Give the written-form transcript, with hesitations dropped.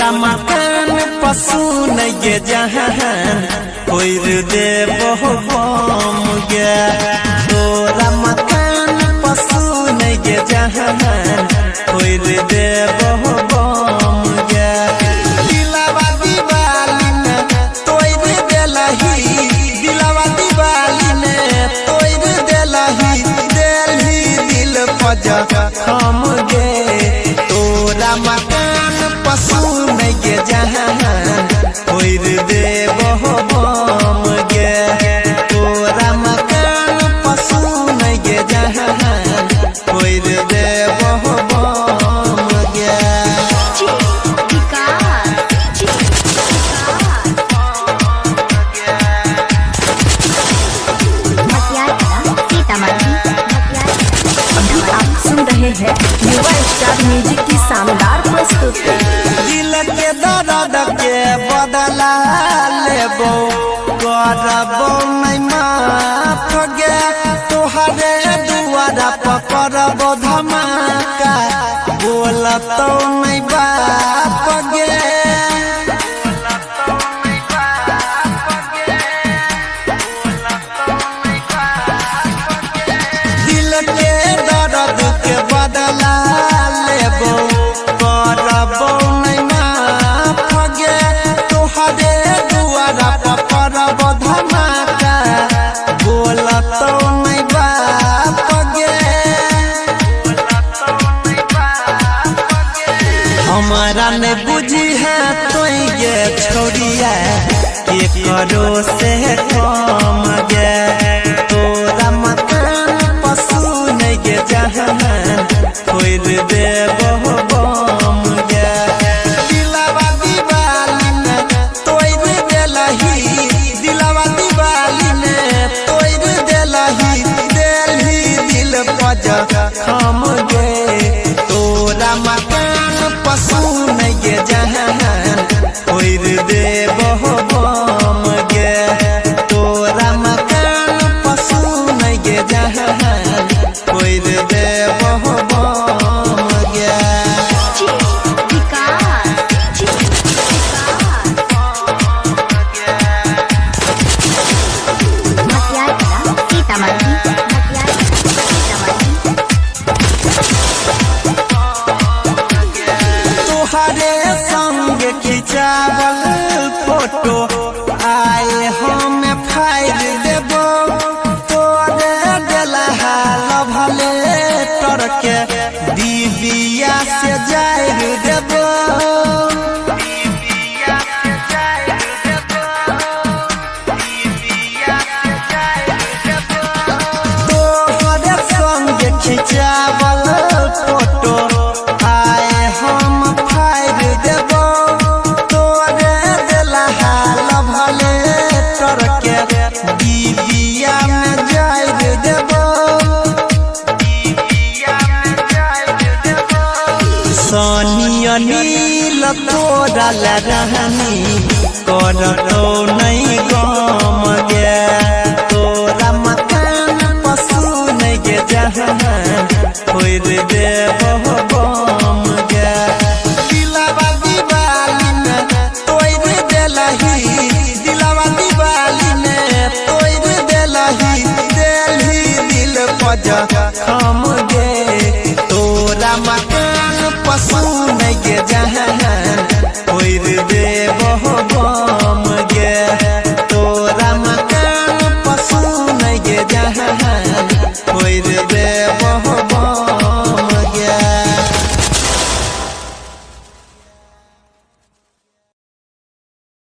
तोरा मकान पशु नहीं जहान कोई दे बहु बम गे तोरा मकान पशु नहीं जहान कोई दे बहु बम गे दिलावा दीवाली ने तोड़ देलही दिलावा दीवाली ने तोड़ देलही देलही दिल पजा हम गे तोरा मकान पशु नहीं जहान कोई दे बहु बम गे तोरा मकान पशु नहीं जहान कोई दे बहु बम गे आप सुन रहे हैं युवा स्टार म्यूजिक की शानदार प्रस्तुति। दिल के दर्द के बदला लेबो करबो नहीं माफ गे तोहरे दुआरा पकड़बो धमाका बोलतो नहीं बाप गे दिल के दर्द के बदला लेबो करबो नहीं माफ गे तोहरे दुआरा पकड़बो धमाका बोलतो नहीं बाप गे हमारा ने बुझी है तो ये छोड़िया के करो से कम गे तोरा मकान पशु नहीं जहान कोई दे बहु बम गे दिलावा दीवाली ने तोड़ देलही दिलावा दीवाली ने तोड़ देलही देलही दिल पजा हम गे तोरा मकान पशु नहीं जहान कोई दे बहु बम गे तोरा मकान पशु नहीं जहान कोई दे बहु बम गे तोहरे संग खिंचावल फोटो आए हम फाइल देबो तोरे देलहा लभले तर के दीदिया से जाइर देबो तोहरे संग खिंचावल फोटो आए हम फाइल देबो तोरे देलहा लभले तर के दीदिया में जाइर देबो सोनिया नील तोरा रहनी करतो नहीं गम गे तोरा मकान पशु नहीं जहान कोई दे बहु बम गे दिलावा दीवाली ने तोड़ देलही दिलावा दीवाली ने तोड़ देलही देलही दिल पजा